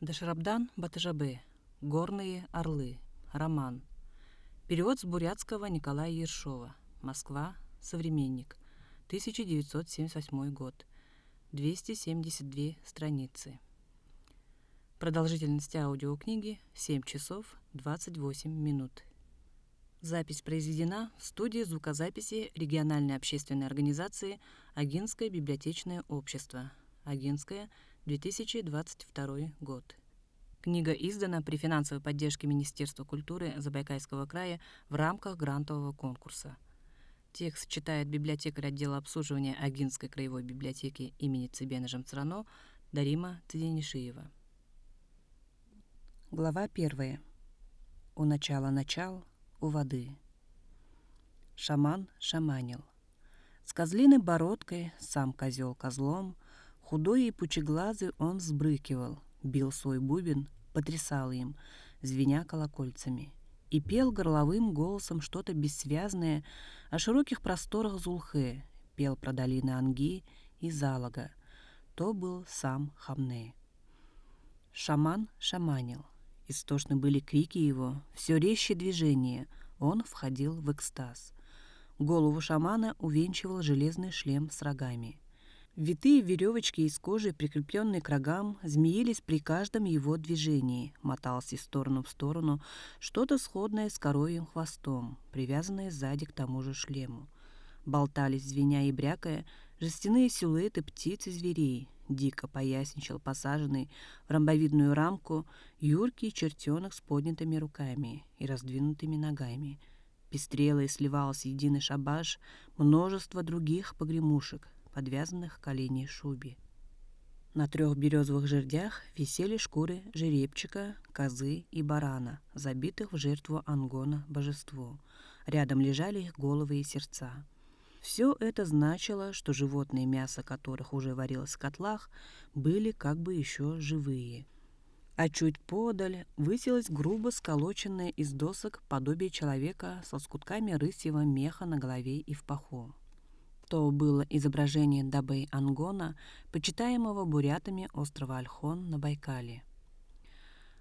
Дашрабдан Батыжабе. Горные орлы. Роман. Перевод с бурятского Николая Ершова. Москва. Современник. 1978 год. 272 страницы. Продолжительность аудиокниги 7 часов 28 минут. Запись произведена в студии звукозаписи региональной общественной организации Агинское библиотечное общество. Агинское, 2022 год. Книга издана при финансовой поддержке Министерства культуры Забайкальского края в рамках грантового конкурса. Текст читает библиотекарь отдела обслуживания Агинской краевой библиотеки имени Цибена Жамцрано Дарима Циденишиева. Глава 1. У начала начал, у воды. Шаман шаманил. С козлиной бородкой, сам козел козлом, худой и пучеглазый он взбрыкивал, бил свой бубен, потрясал им, звеня колокольцами, и пел горловым голосом что-то бессвязное о широких просторах Зулхе, пел про долины Анги и Залага. То был сам Хамне. Шаман шаманил. Истошны были крики его, все резче движение, он входил в экстаз. Голову шамана увенчивал железный шлем с рогами. Витые веревочки из кожи, прикрепленные к рогам, змеились при каждом его движении, моталось из стороны в сторону что-то сходное с коровьим хвостом, привязанное сзади к тому же шлему. Болтались, звеня и брякая, жестяные силуэты птиц и зверей. Дико поясничал посаженный в ромбовидную рамку юркий чертенок с поднятыми руками и раздвинутыми ногами. Пестрело и сливалось в единый шабаш множество других погремушек, подвязанных к оленей шубе. На 3 березовых жердях висели шкуры жеребчика, козы и барана, забитых в жертву Ангона божеству. Рядом лежали их головы и сердца. Все это значило, что животные, мясо которых уже варилось в котлах, были как бы еще живые. А чуть подаль высилось грубо сколоченное из досок подобие человека со лоскутками рысьего меха на голове и в паху. То было изображение Дабэй Ангона, почитаемого бурятами острова Ольхон на Байкале.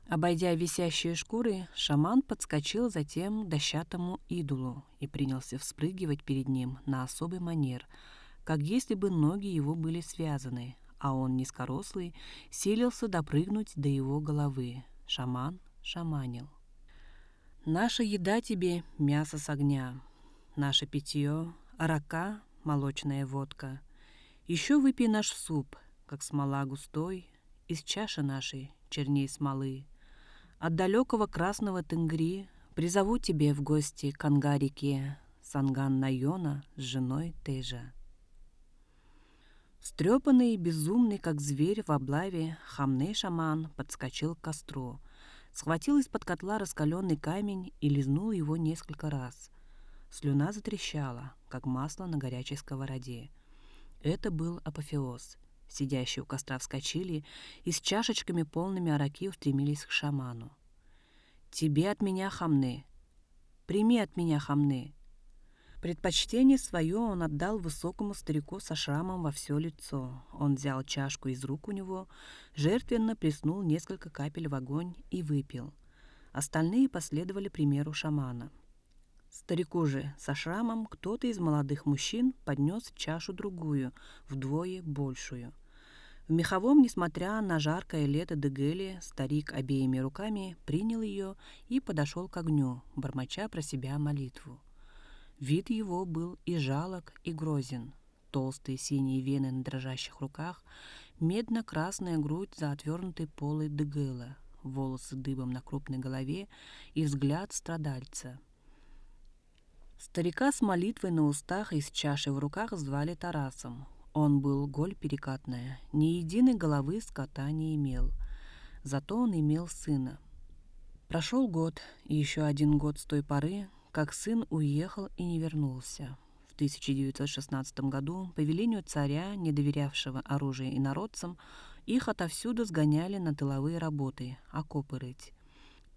Обойдя висящие шкуры, шаман подскочил затем к дощатому идолу и принялся вспрыгивать перед ним на особый манер, как если бы ноги его были связаны, а он, низкорослый, силился допрыгнуть до его головы. Шаман шаманил. «Наша еда тебе — мясо с огня, наше питье — арака, молочная водка. Еще выпей наш суп, как смола густой, из чаши нашей черней смолы. От далекого красного Тенгри призову тебе в гости к Анга-реке Санган Найона с женой Тежа». Встрепанный и безумный, как зверь в облаве, Хамне-шаман подскочил к костру, схватил из-под котла раскаленный камень и лизнул его несколько раз. Слюна затрещала, как масло на горячей сковороде. Это был апофеоз. Сидящие у костра вскочили и с чашечками полными араки устремились к шаману. «Тебе от меня, Хамне! Прими от меня, Хамне!» Предпочтение свое он отдал высокому старику со шрамом во все лицо. Он взял чашку из рук у него, жертвенно плеснул несколько капель в огонь и выпил. Остальные последовали примеру шамана. Старику же со шрамом кто-то из молодых мужчин поднес чашу другую, вдвое большую. В меховом, несмотря на жаркое лето Дегели, старик обеими руками принял ее и подошел к огню, бормоча про себя молитву. Вид его был и жалок, и грозен. Толстые синие вены на дрожащих руках, медно-красная грудь за отвернутой полой Дегела, волосы дыбом на крупной голове и взгляд страдальца. Старика с молитвой на устах и с чашей в руках звали Тарасом. Он был голь перекатная, ни единой головы скота не имел. Зато он имел сына. Прошел год, и еще 1 год с той поры, как сын уехал и не вернулся. В 1916 году, по велению царя, не доверявшего оружие инородцам, их отовсюду сгоняли на тыловые работы, окопы рыть.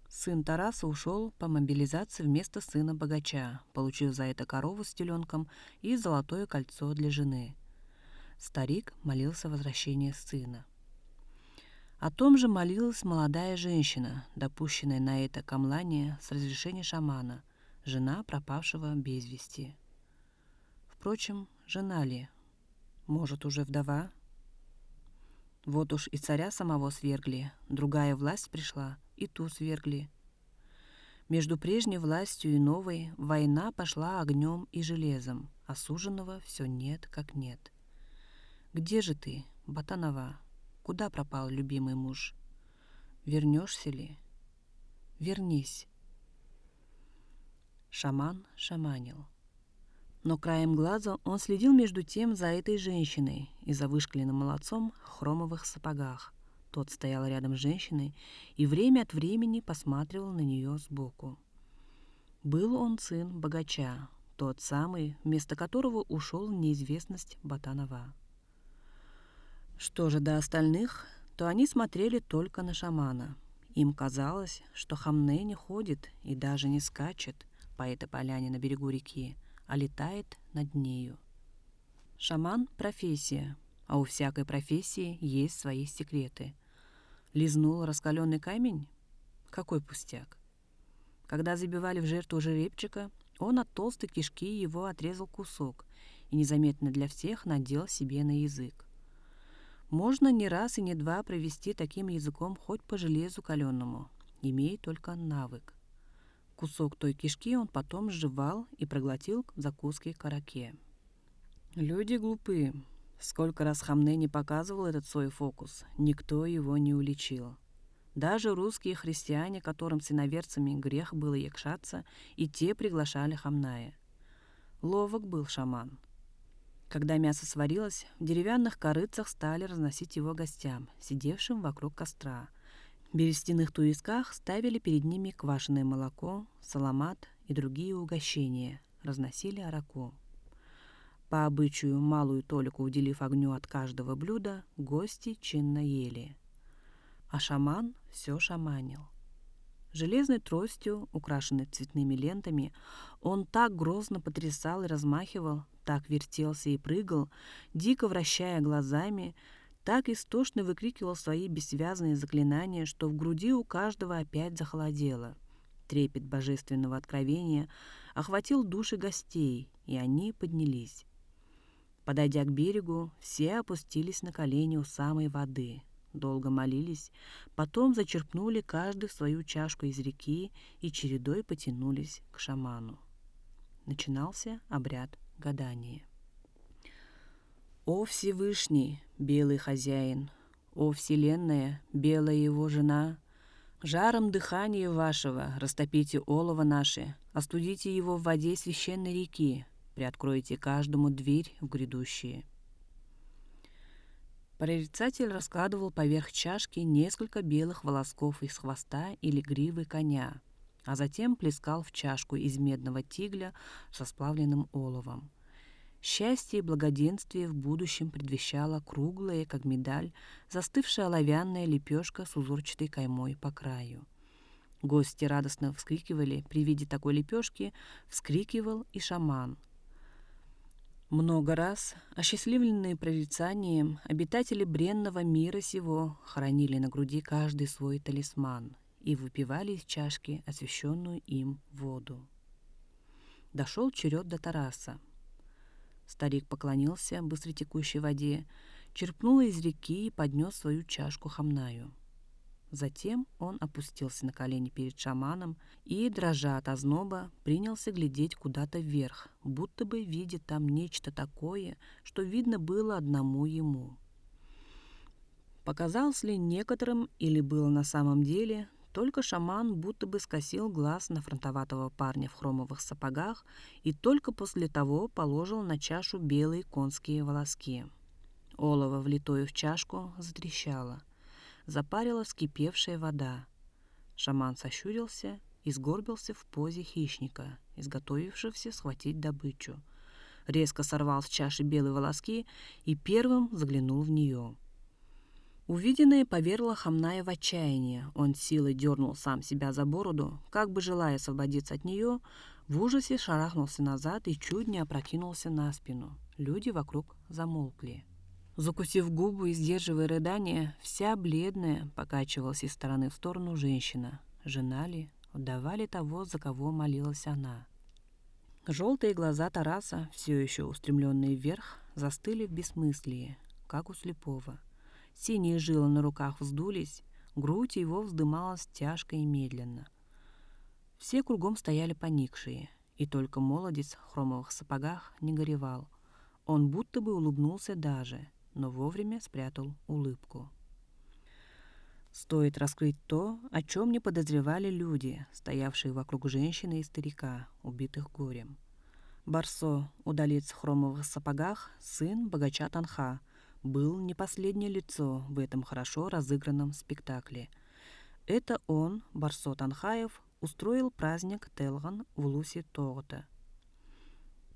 Сын Тараса ушел по мобилизации вместо сына богача, получив за это корову с теленком и золотое кольцо для жены. Старик молился о возвращении сына. О том же молилась молодая женщина, допущенная на это камлание с разрешения шамана, жена пропавшего без вести. Впрочем, жена ли? Может, уже вдова? Вот уж и царя самого свергли, другая власть пришла, и ту свергли. Между прежней властью и новой война пошла огнем и железом, а суженого все нет как нет. Где же ты, Ботанова? Куда пропал любимый муж? Вернешься ли? Вернись. Шаман шаманил. Но краем глаза он следил между тем за этой женщиной и за вышкаленным молодцом в хромовых сапогах. Тот стоял рядом с женщиной и время от времени посматривал на нее сбоку. Был он сын богача, тот самый, вместо которого ушел в неизвестность Ботанова. Что же до остальных, то они смотрели только на шамана. Им казалось, что Хамне не ходит и даже не скачет по этой поляне на берегу реки, а летает над нею. Шаман — профессия, а у всякой профессии есть свои секреты. Лизнул раскаленный камень? Какой пустяк. Когда забивали в жертву жеребчика, он от толстой кишки его отрезал кусок и незаметно для всех надел себе на язык. Можно не раз и не два провести таким языком хоть по железу каленому, имея только навык. Кусок той кишки он потом сживал и проглотил в закуске караке. Люди глупы. Сколько раз Хамне не показывал этот свой фокус, никто его не уличил. Даже русские христиане, которым с иноверцами грех было якшаться, и те приглашали Хамная. Ловок был шаман. Когда мясо сварилось, в деревянных корытцах стали разносить его гостям, сидевшим вокруг костра. В берестяных туисках ставили перед ними квашеное молоко, саламат и другие угощения, разносили араку. По обычаю, малую толику уделив огню от каждого блюда, гости чинно ели. А шаман все шаманил. Железной тростью, украшенной цветными лентами, он так грозно потрясал и размахивал, так вертелся и прыгал, дико вращая глазами, так истошно выкрикивал свои бессвязные заклинания, что в груди у каждого опять захолодело. Трепет божественного откровения охватил души гостей, и они поднялись. Подойдя к берегу, все опустились на колени у самой воды. Долго молились, потом зачерпнули каждый в свою чашку из реки и чередой потянулись к шаману. Начинался обряд гадания. «О Всевышний, белый хозяин! О Вселенная, белая его жена! Жаром дыхания вашего растопите олово наше, остудите его в воде священной реки, приоткройте каждому дверь в грядущие». Прорицатель раскладывал поверх чашки несколько белых волосков из хвоста или гривы коня, а затем плескал в чашку из медного тигля со сплавленным оловом. Счастье и благоденствие в будущем предвещало круглая, как медаль, застывшая оловянная лепешка с узорчатой каймой по краю. Гости радостно вскрикивали при виде такой лепешки, вскрикивал и шаман. Много раз, осчастливленные прорицанием, обитатели бренного мира сего хранили на груди каждый свой талисман и выпивали из чашки освященную им воду. Дошел черед до Тараса. Старик поклонился быстротекущей воде, черпнул из реки и поднес свою чашку Хамнаю. Затем он опустился на колени перед шаманом и, дрожа от озноба, принялся глядеть куда-то вверх, будто бы видя там нечто такое, что видно было одному ему. Показалось ли некоторым или было на самом деле, только шаман будто бы скосил глаз на фронтоватого парня в хромовых сапогах и только после того положил на чашу белые конские волоски. Олово, влитое в чашку, затрещало. Запарила вскипевшая вода. Шаман сощурился и сгорбился в позе хищника, изготовившегося схватить добычу. Резко сорвал с чаши белые волоски и первым заглянул в нее. Увиденное повергло Хамная в отчаяние. Он силой дернул сам себя за бороду, как бы желая освободиться от нее, в ужасе шарахнулся назад и чуть не опрокинулся на спину. Люди вокруг замолкли. Закусив губы и сдерживая рыдание, вся бледная покачивалась из стороны в сторону женщина. Жена ли, вдова ли того, за кого молилась она? Желтые глаза Тараса, все еще устремленные вверх, застыли в бессмыслии, как у слепого. Синие жилы на руках вздулись, грудь его вздымалась тяжко и медленно. Все кругом стояли поникшие, и только молодец в хромовых сапогах не горевал. Он будто бы улыбнулся даже, но вовремя спрятал улыбку. Стоит раскрыть то, о чем не подозревали люди, стоявшие вокруг женщины и старика, убитых горем. Барсо, удалец в хромовых сапогах, сын богача Танха, был не последнее лицо в этом хорошо разыгранном спектакле. Это он, Барсо Танхаев, устроил праздник Телган в Улусе-Тоғота.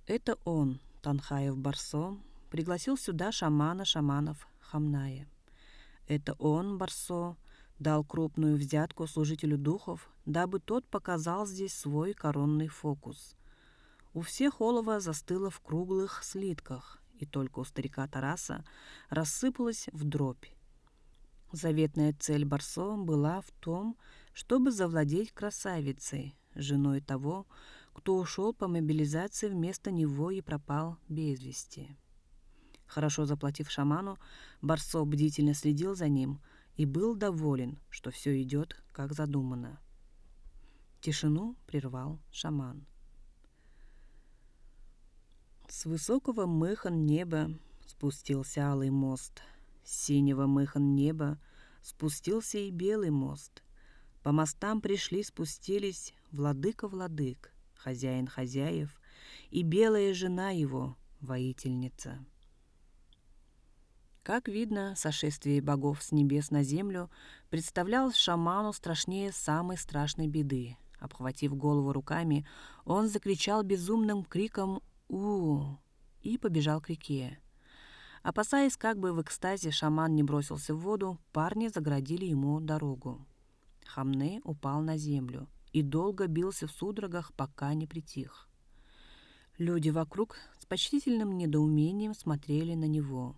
Это он, Танхаев Барсо, пригласил сюда шамана шаманов Хамная. Это он, Барсо, дал крупную взятку служителю духов, дабы тот показал здесь свой коронный фокус. У всех олово застыло в круглых слитках, и только у старика Тараса рассыпалось в дробь. Заветная цель Барсо была в том, чтобы завладеть красавицей, женой того, кто ушел по мобилизации вместо него и пропал без вести. Хорошо заплатив шаману, Барсо бдительно следил за ним и был доволен, что все идет, как задумано. Тишину прервал шаман. С высокого мыхан неба спустился алый мост. С синего мыхан неба спустился и белый мост. По мостам спустились владыка-владык, хозяин хозяев и белая жена его, воительница. Как видно, сошествие богов с небес на землю представлялось шаману страшнее самой страшной беды. Обхватив голову руками, он закричал безумным криком «У!» и побежал к реке. Опасаясь, как бы в экстазе шаман не бросился в воду, парни загородили ему дорогу. Хамне упал на землю и долго бился в судорогах, пока не притих. Люди вокруг с почтительным недоумением смотрели на него.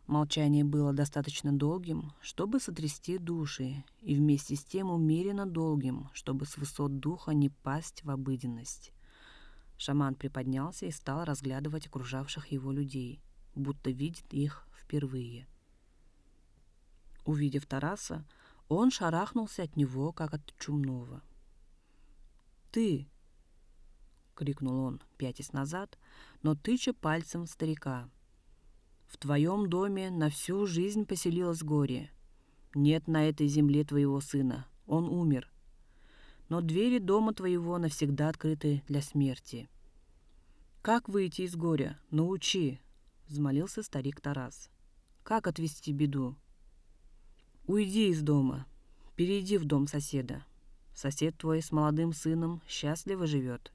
Молчание было достаточно долгим, чтобы сотрясти души, и вместе с тем умеренно долгим, чтобы с высот духа не пасть в обыденность. Шаман приподнялся и стал разглядывать окружавших его людей, будто видит их впервые. Увидев Тараса, он шарахнулся от него, как от чумного. «Ты!» — крикнул он, пятясь назад, но тыча пальцем в старика. «В твоем доме на всю жизнь поселилось горе. Нет на этой земле твоего сына, он умер. Но двери дома твоего навсегда открыты для смерти. Как выйти из горя? Научи!» — взмолился старик Тарас. «Как отвести беду?» «Уйди из дома, перейди в дом соседа. Сосед твой с молодым сыном счастливо живет».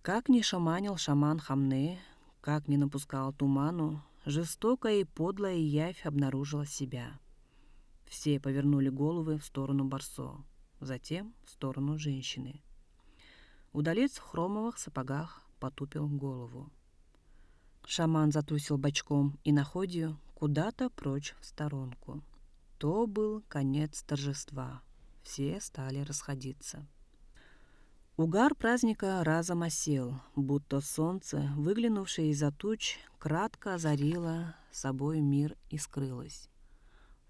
Как ни шаманил шаман Хамне, как ни напускал туману, жестокая и подлая явь обнаружила себя. Все повернули головы в сторону Барсо, затем в сторону женщины. Удалец в хромовых сапогах потупил голову. Шаман затрусил бочком и находью куда-то прочь в сторонку. То был конец торжества. Все стали расходиться. Угар праздника разом осел, будто солнце, выглянувшее из-за туч, кратко озарило собой мир и скрылось.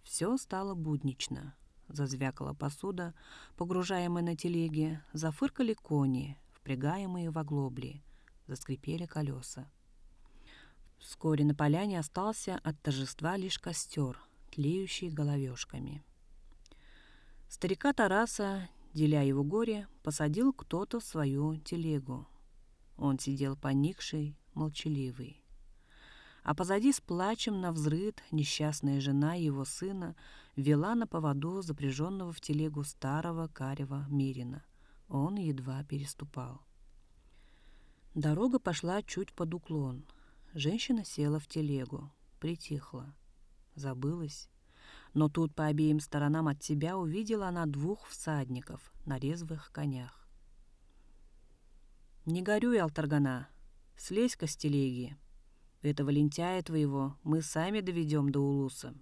Все стало буднично. Зазвякала посуда, погружаемая на телеге, зафыркали кони, впрягаемые в оглобли, заскрипели колеса. Вскоре на поляне остался от торжества лишь костер, тлеющий головешками. Старика Тараса, деля его горе, посадил кто-то в свою телегу. Он сидел поникший, молчаливый. А позади с плачем навзрыд несчастная жена его сына вела на поводу запряженного в телегу старого карего мерина. Он едва переступал. Дорога пошла чуть под уклон. Женщина села в телегу, притихла, забылась. Но тут по обеим сторонам от себя увидела она двух всадников на резвых конях. «Не горюй, Алтаргана, слезь-ка с телеги. Этого лентяя твоего мы сами доведем до Улуса».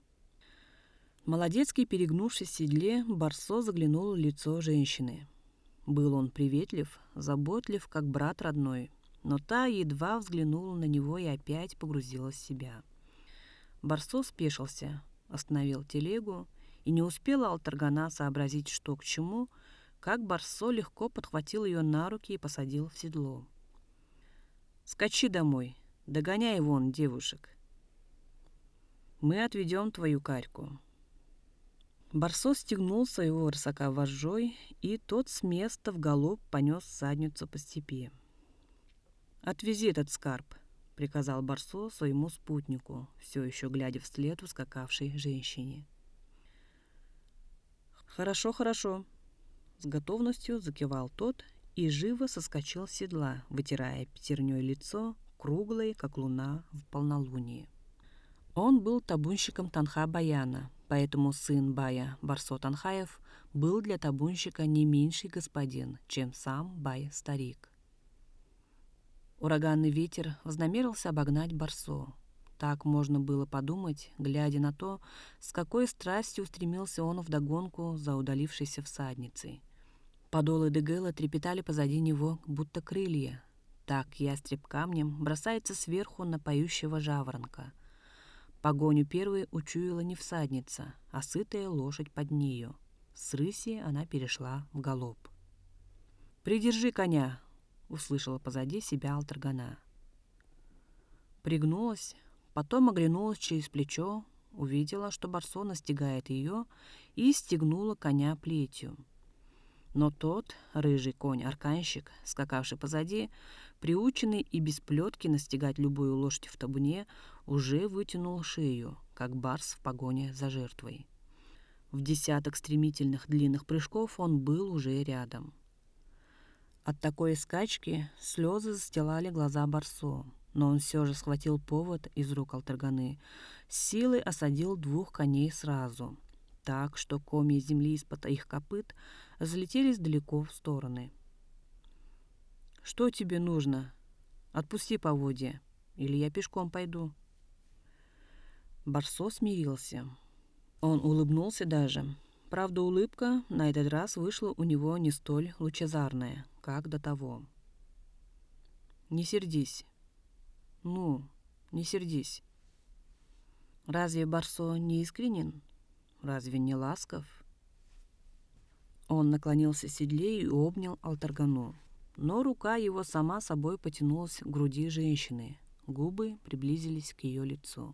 Молодецкий, перегнувшись в седле, Барсо заглянул в лицо женщины. Был он приветлив, заботлив, как брат родной, но та едва взглянула на него и опять погрузилась в себя. Барсо спешился, остановил телегу, и не успела Алтаргана сообразить, что к чему, как Барсо легко подхватил ее на руки и посадил в седло. «Скачи домой, догоняй вон девушек. Мы отведем твою карьку». Барсо стегнул своего рысака вожжой, и тот с места в галоп понес всадницу по степи. «Отвези этот скарб», — приказал Барсо своему спутнику, все еще глядя вслед ускакавшей женщине. «Хорошо, хорошо», — с готовностью закивал тот и живо соскочил с седла, вытирая пятерней лицо, круглое, как луна в полнолуние. Он был табунщиком Танха-Баяна, поэтому сын Бая Барсо-Танхаев был для табунщика не меньший господин, чем сам Бай-старик. Ураганный ветер вознамерился обогнать Барсо. Так можно было подумать, глядя на то, с какой страстью устремился он вдогонку за удалившейся всадницей. Подолы дегела трепетали позади него, будто крылья. Так ястреб камнем бросается сверху на поющего жаворонка. Погоню первой учуяла не всадница, а сытая лошадь под нею. С рыси она перешла в галоп. «Придержи коня!» — услышала позади себя Алтаргана. Пригнулась, потом оглянулась через плечо, увидела, что Барсо настигает ее, и стегнула коня плетью. Но тот, рыжий конь-арканщик, скакавший позади, приученный и без плетки настигать любую лошадь в табуне, уже вытянул шею, как барс в погоне за жертвой. В десяток стремительных длинных прыжков он был уже рядом. От такой скачки слезы застилали глаза Барсо, но он все же схватил повод из рук Алтарганы, с силой осадил двух коней сразу, так, что комья земли из-под их копыт залетелись далеко в стороны. «Что тебе нужно? Отпусти поводья, или я пешком пойду». Барсо смирился. Он улыбнулся даже. Правда, улыбка на этот раз вышла у него не столь лучезарная, как до того. «Не сердись. Ну, не сердись. Разве Барсо не искренен? Разве не ласков?» Он наклонился в седле и обнял Алтаргану. Но рука его сама собой потянулась к груди женщины. Губы приблизились к ее лицу.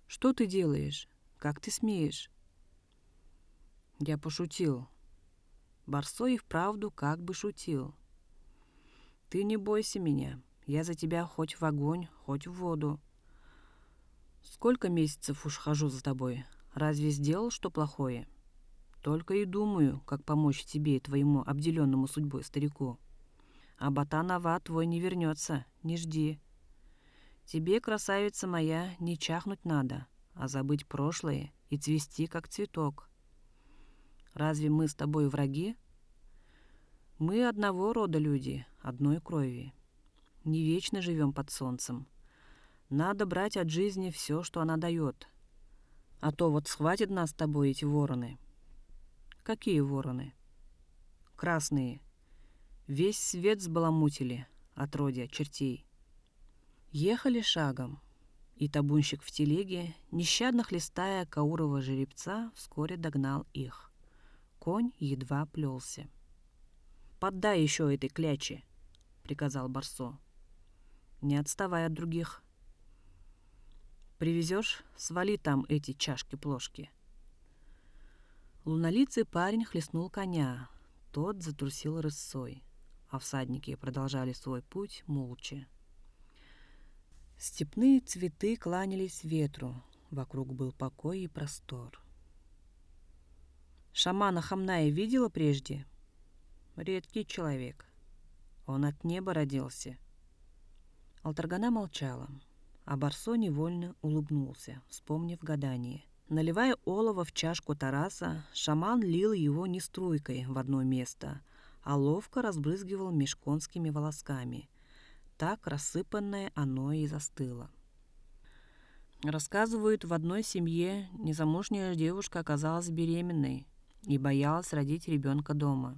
«Что ты делаешь? Как ты смеешь?» «Я пошутил». Барсо и вправду как бы шутил. «Ты не бойся меня. Я за тебя хоть в огонь, хоть в воду. Сколько месяцев уж хожу за тобой. Разве сделал что плохое? Только и думаю, как помочь тебе и твоему обделенному судьбой старику. А Батан-ава твой не вернется, не жди. Тебе, красавица моя, не чахнуть надо, а забыть прошлое и цвести, как цветок. Разве мы с тобой враги? Мы одного рода люди, одной крови. Не вечно живем под солнцем. Надо брать от жизни все, что она дает. А то вот схватят нас с тобой эти вороны». «Какие вороны?» «Красные. Весь свет сбаламутили, отродья чертей». Ехали шагом, и табунщик в телеге, нещадно хлестая каурова жеребца, вскоре догнал их. Конь едва плелся. «Поддай еще этой кляче», — приказал Барсо. «Не отставай от других. Привезешь, свали там эти чашки-плошки». Лунолицый парень хлестнул коня, тот затрусил рысцой, а всадники продолжали свой путь молча. Степные цветы кланялись ветру, вокруг был покой и простор. Шамана Хамная видела прежде? Редкий человек. Он от неба родился. Алтаргана молчала, а Барсо невольно улыбнулся, вспомнив гадание. Наливая олово в чашку Тараса, шаман лил его не струйкой в одно место, а ловко разбрызгивал меж конскими волосками. Так рассыпанное оно и застыло. Рассказывают, в одной семье незамужняя девушка оказалась беременной и боялась родить ребенка дома.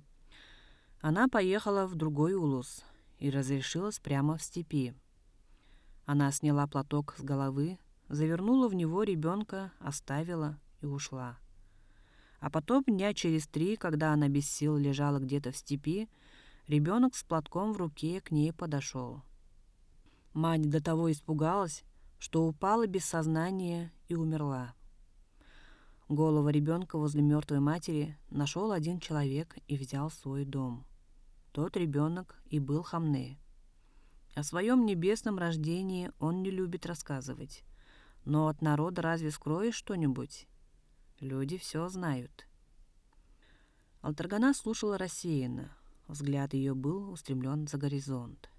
Она поехала в другой улус и разрешилась прямо в степи. Она сняла платок с головы, завернула в него ребенка, оставила и ушла. А потом дня через 3, когда она без сил лежала где-то в степи, ребенок с платком в руке к ней подошел. Мать до того испугалась, что упала без сознания и умерла. Голову ребенка возле мертвой матери нашел один человек и взял в свой дом. Тот ребенок и был Хамне. О своем небесном рождении он не любит рассказывать. Но от народа разве скроешь что-нибудь? Люди все знают. Алтаргана слушала рассеянно. Взгляд ее был устремлен за горизонт.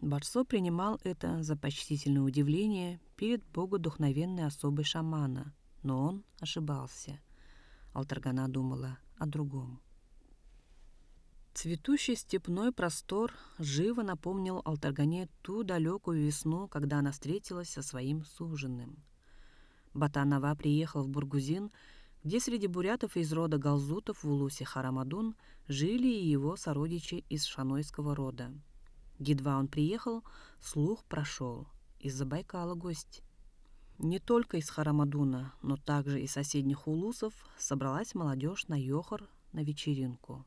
Барсо принимал это за почтительное удивление перед богодухновенной особой шамана, но он ошибался. Алтаргана думала о другом. Цветущий степной простор живо напомнил Алтаргане ту далекую весну, когда она встретилась со своим суженым. Батан-ава приехал в Бургузин, где среди бурятов из рода галзутов в улусе Харамадун жили и его сородичи из шанойского рода. Едва он приехал, слух прошел. Из-за Байкала гость. Не только из Харамадуна, но также из соседних улусов собралась молодежь на Йохор на вечеринку.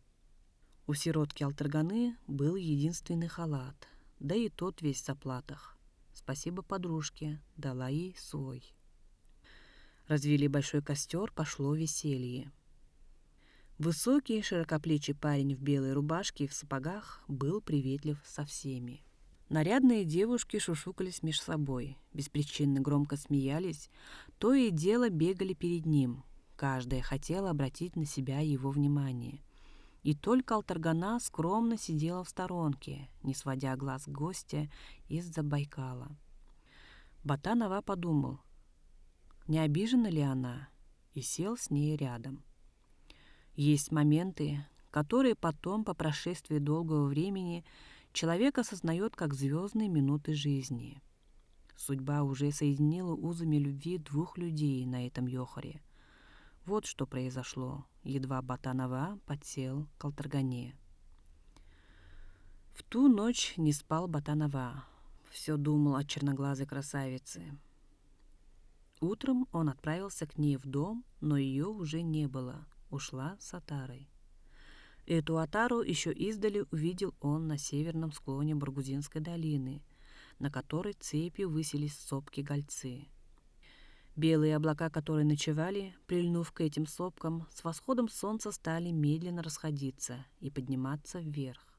У сиротки Алтарганы был единственный халат, да и тот весь в заплатах. Спасибо подружке, дала ей свой. Развели большой костер, пошло веселье. Высокий, широкоплечий парень в белой рубашке и в сапогах был приветлив со всеми. Нарядные девушки шушукались меж собой, беспричинно громко смеялись, то и дело бегали перед ним. Каждая хотела обратить на себя его внимание. И только Алтаргана скромно сидела в сторонке, не сводя глаз гостя из-за Байкала. Батан-ава подумал, не обижена ли она, и сел с ней рядом. Есть моменты, которые потом, по прошествии долгого времени, человек осознает как звездные минуты жизни. Судьба уже соединила узами любви двух людей на этом Йохоре. Вот что произошло, едва Батан-ава подсел к Алтаргане. В ту ночь не спал Батан-ава, все думал о черноглазой красавице. Утром он отправился к ней в дом, но ее уже не было. Ушла с отарой. Эту отару еще издали увидел он на северном склоне Баргузинской долины, на которой цепью высились сопки-гольцы. Белые облака, которые ночевали, прильнув к этим сопкам, с восходом солнца стали медленно расходиться и подниматься вверх.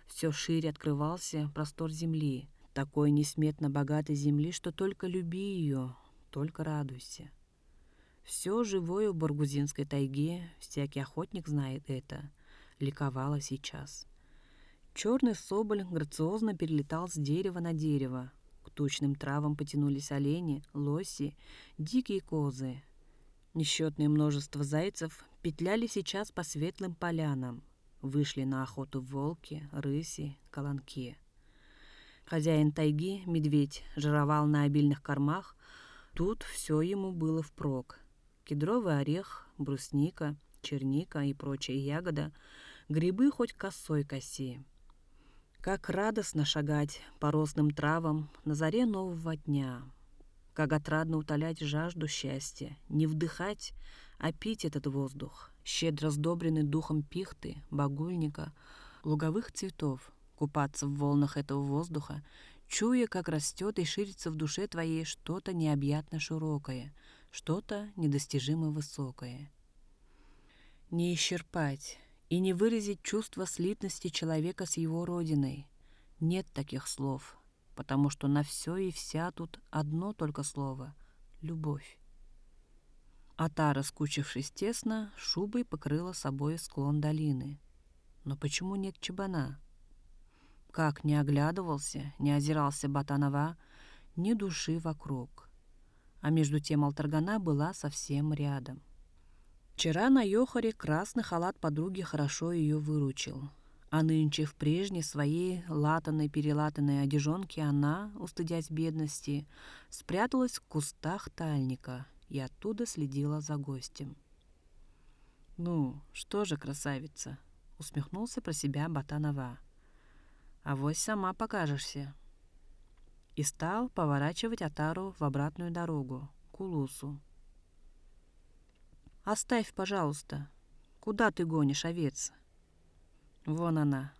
Все шире открывался простор земли, такой несметно богатой земли, что только люби ее, только радуйся. Все живое в Баргузинской тайге, всякий охотник знает это, ликовало сейчас. Черный соболь грациозно перелетал с дерева на дерево. К тучным травам потянулись олени, лоси, дикие козы. Несчетное множество зайцев петляли сейчас по светлым полянам. Вышли на охоту волки, рыси, каланки. Хозяин тайги, медведь, жировал на обильных кормах. Тут все ему было впрок. Кедровый орех, брусника, черника и прочая ягода, грибы хоть косой коси. Как радостно шагать по росным травам на заре нового дня. Как отрадно утолять жажду счастья, не вдыхать, а пить этот воздух, щедро сдобренный духом пихты, багульника, луговых цветов, купаться в волнах этого воздуха, чуя, как растет и ширится в душе твоей что-то необъятно широкое, что-то недостижимо высокое. Не исчерпать и не выразить чувство слитности человека с его родиной. Нет таких слов, потому что на все и вся тут одно только слово — любовь. Отара, скучившись тесно, шубой покрыла собой склон долины. Но почему нет чабана? Как не оглядывался, не озирался Батан-ава, ни души вокруг. А между тем Алтаргана была совсем рядом. Вчера на Йохоре красный халат подруги хорошо ее выручил. А нынче в прежней своей латаной-перелатанной одежонке она, устыдясь бедности, спряталась в кустах тальника и оттуда следила за гостем. «Ну, что же, красавица?» — усмехнулся про себя Ботанова. «Авось сама покажешься». И стал поворачивать отару в обратную дорогу, к Улусу. «Оставь, пожалуйста. Куда ты гонишь овец?» Вон она.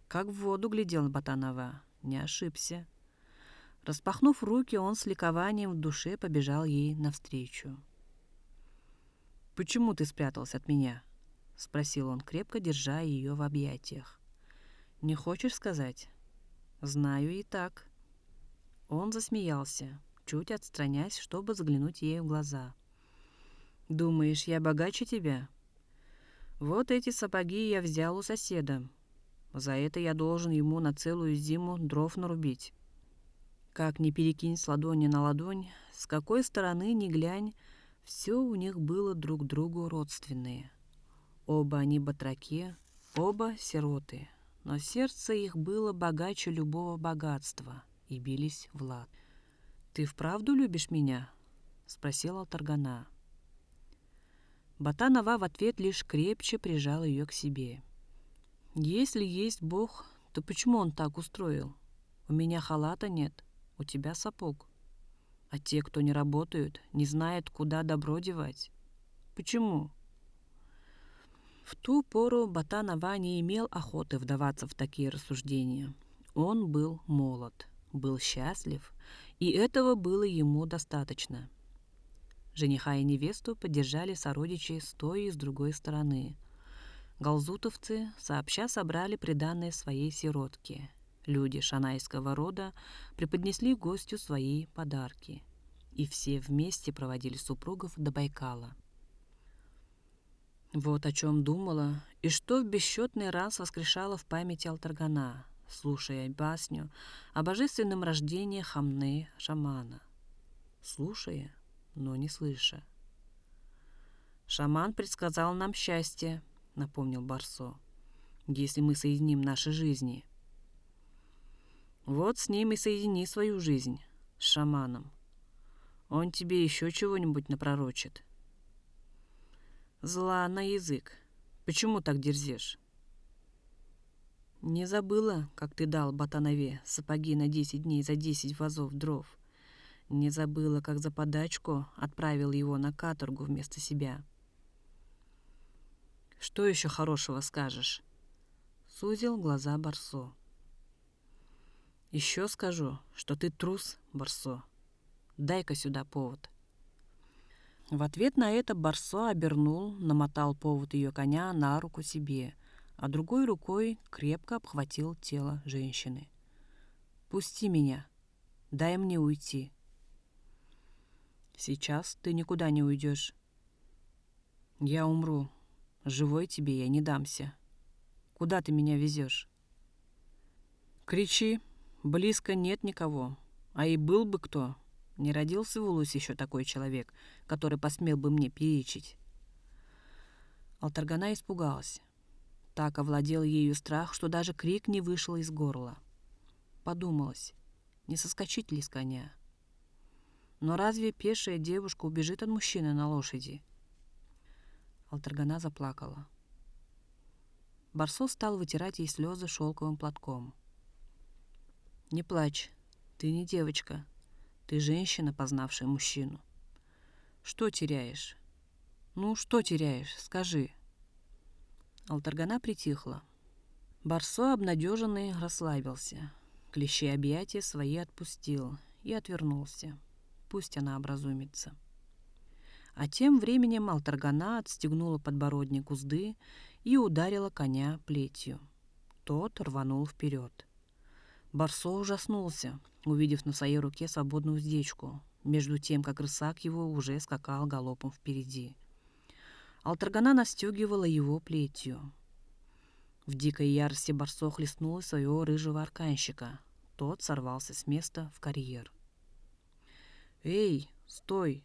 Как в воду глядел Ботанова. Не ошибся. Распахнув руки, он с ликованием в душе побежал ей навстречу. «Почему ты спрятался от меня?» — спросил он, крепко держа ее в объятиях. «Не хочешь сказать?» «Знаю и так». Он засмеялся, чуть отстраняясь, чтобы заглянуть ей в глаза. «Думаешь, я богаче тебя? Вот эти сапоги я взял у соседа. За это я должен ему на целую зиму дров нарубить. Как ни перекинь с ладони на ладонь, с какой стороны ни глянь, все у них было друг другу родственные. Оба они батраки, оба сироты, но сердце их было богаче любого богатства и бились в лад. «Ты вправду любишь меня?» — спросила Таргана. Ботанова в ответ лишь крепче прижал ее к себе. «Если есть Бог, то почему он так устроил? У меня халата нет, у тебя сапог. А те, кто не работают, не знают, куда добро девать. Почему?» В ту пору Ботанова не имел охоты вдаваться в такие рассуждения. Он был молод, был счастлив, и этого было ему достаточно. Жениха и невесту поддержали сородичи с той и с другой стороны. Галзутовцы сообща собрали приданое своей сиротке. Люди шанайского рода преподнесли гостю свои подарки. И все вместе проводили супругов до Байкала. Вот о чем думала и что в бесчетный раз воскрешала в памяти Алтаргана, слушая басню о божественном рождении Хамны шамана. Слушая, но не слыша. «Шаман предсказал нам счастье», — напомнил Барсо, «если мы соединим наши жизни». «Вот с ним и соедини свою жизнь, с шаманом. Он тебе еще чего-нибудь напророчит». «Зла на язык. Почему так дерзишь?» «Не забыла, как ты дал Ботанове сапоги на 10 дней за 10 вазов дров. Не забыла, как за подачку отправил его на каторгу вместо себя. Что еще хорошего скажешь?» Сузил глаза Барсо. «Еще скажу, что ты трус, Барсо. Дай-ка сюда повод». В ответ на это Барсо обернул, намотал повод ее коня на руку себе, а другой рукой крепко обхватил тело женщины. «Пусти меня. Дай мне уйти». «Сейчас ты никуда не уйдешь. Я умру. Живой тебе я не дамся. Куда ты меня везешь?» «Кричи. Близко нет никого. А и был бы кто. Не родился в Улусе еще такой человек, который посмел бы мне перечить». Алтаргана испугалась. Так овладел ею страх, что даже крик не вышел из горла. Подумалось, не соскочить ли с коня. Но разве пешая девушка убежит от мужчины на лошади? Алтаргана заплакала. Барсо стал вытирать ей слезы шелковым платком. «Не плачь, ты не девочка, ты женщина, познавшая мужчину. Что теряешь? Ну, что теряешь, скажи». Алтаргана притихла. Барсо, обнадеженный, расслабился. Клещи объятия свои отпустил и отвернулся. Пусть она образумится. А тем временем Алтаргана отстегнула подбородник узды и ударила коня плетью. Тот рванул вперед. Барсо ужаснулся, увидев на своей руке свободную уздечку, между тем, как рысак его уже скакал галопом впереди. Алтаргана настегивала его плетью. В дикой ярости Барсо хлестнул своего рыжего арканщика. Тот сорвался с места в карьер. «Эй, стой!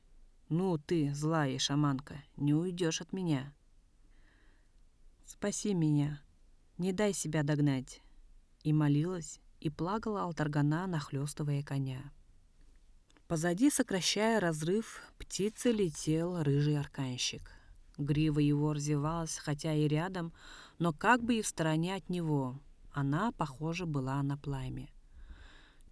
Ну ты, злая шаманка, не уйдешь от меня!» «Спаси меня! не дай себя догнать!» И молилась, и плакала Алтаргана, нахлёстывая коня. Позади, сокращая разрыв, птицей летел рыжий арканщик. Грива его развивалась, хотя и рядом, но как бы и в стороне от него. Она, похоже, была на пламя.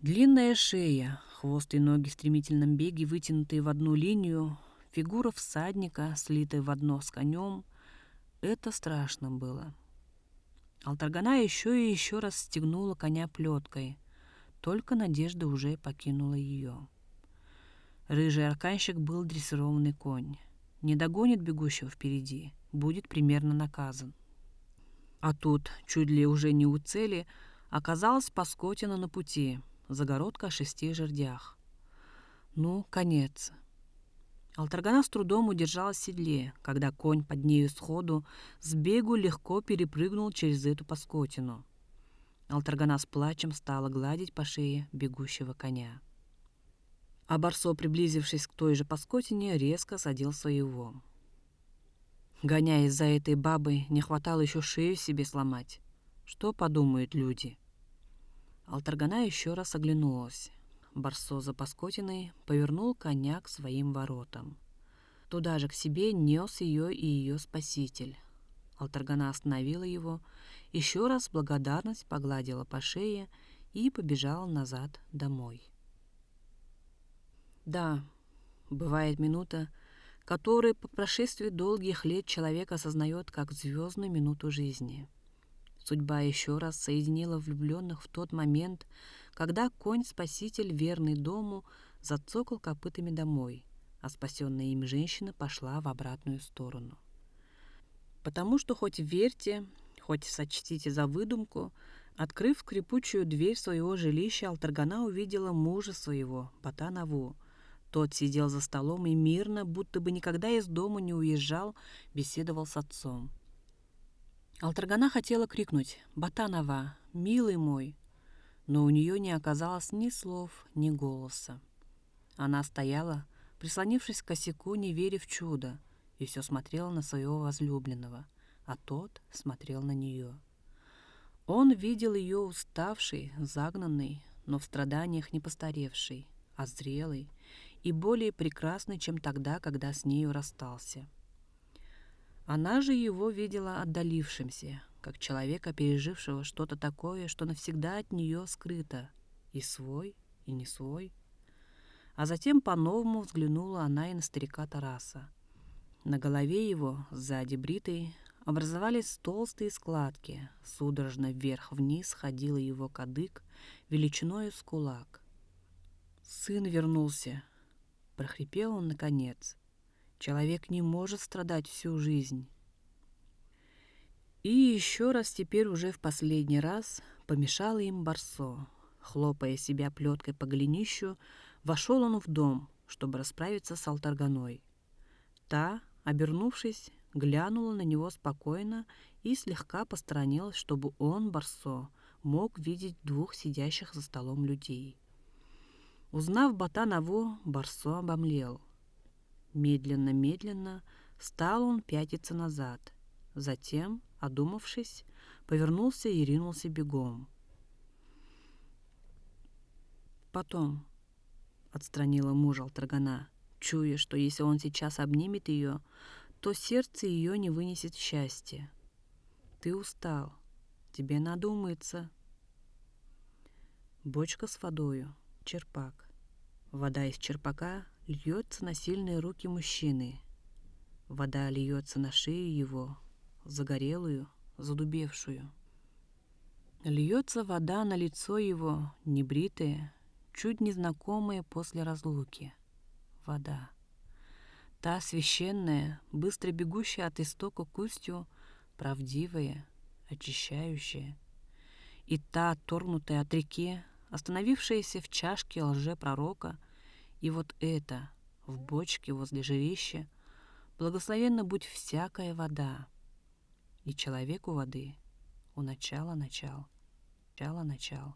Длинная шея, хвост и ноги в стремительном беге, вытянутые в одну линию, фигура всадника, слитая в одно с конем. Это страшно было. Алтаргана еще и еще раз стегнула коня плеткой. Только надежда уже покинула ее. Рыжий арканщик был дрессированный конь. Не догонит бегущего впереди, будет примерно наказан. А тут, чуть ли уже не у цели, оказалась Паскотина на пути, загородка о 6 жердях. Ну, конец. Алтаргана с трудом удержалась в седле, когда конь под нею сходу с бегу легко перепрыгнул через эту Паскотину. Алтаргана с плачем стала гладить по шее бегущего коня. А Барсо, приблизившись к той же Паскотине, резко садил своего. Гоняясь за этой бабой, не хватало еще шею себе сломать. Что подумают люди? Алтаргана еще раз оглянулась. Барсо за Паскотиной повернул коня к своим воротам. Туда же к себе нес ее и ее спаситель. Алтаргана остановила его, еще раз благодарность погладила по шее и побежала назад домой. Да, бывает минута, которую по прошествии долгих лет человек осознает как звездную минуту жизни. Судьба еще раз соединила влюбленных в тот момент, когда конь-спаситель, верный дому, зацокал копытами домой, а спасенная им женщина пошла в обратную сторону. Потому что хоть верьте, хоть сочтите за выдумку, открыв скрипучую дверь своего жилища, Алтаргана увидела мужа своего, Бата-Наву. Тот сидел за столом и мирно, будто бы никогда из дома не уезжал, беседовал с отцом. Алтаргана хотела крикнуть «Бата-Нава, милый мой!», но у нее не оказалось ни слов, ни голоса. Она стояла, прислонившись к косяку, не веря в чудо, и все смотрела на своего возлюбленного, а тот смотрел на нее. Он видел ее уставшей, загнанной, но в страданиях не постаревшей, а зрелой и более прекрасной, чем тогда, когда с нею расстался. Она же его видела отдалившимся, как человека, пережившего что-то такое, что навсегда от нее скрыто, и свой, и не свой. А затем по-новому взглянула она и на старика Тараса. На голове его, сзади бритой, образовались толстые складки, судорожно вверх-вниз ходил его кадык величиною с кулак. «Сын вернулся», — прохрипел он наконец. «Человек не может страдать всю жизнь». И еще раз, теперь уже в последний раз, помешало им Барсо. Хлопая себя плеткой по голенищу, вошел он в дом, чтобы расправиться с Алтарганой. Та, обернувшись, глянула на него спокойно и слегка посторонилась, чтобы он, Барсо, мог видеть 2 сидящих за столом людей. Узнав Бата-Наву, Барсо обомлел. Медленно-медленно стал он пятиться назад. Затем, одумавшись, повернулся и ринулся бегом. «Потом», — отстранила мужа Алтаргана, чуя, что если он сейчас обнимет ее, то сердце ее не вынесет счастья. «Ты устал. Тебе надо умыться». Бочка с водою, черпак. Вода из черпака льется на сильные руки мужчины. Вода льется на шею его, загорелую, задубевшую. Льется вода на лицо его, небритое, чуть незнакомое после разлуки. Вода. Та священная, быстро бегущая от истока к устью, правдивая, очищающая. И та, отторгнутая от реки, остановившаяся в чашке лжепророка, и вот это, в бочке возле жилища, благословенна будь всякая вода. И человек у воды, у начала начал, начало начал.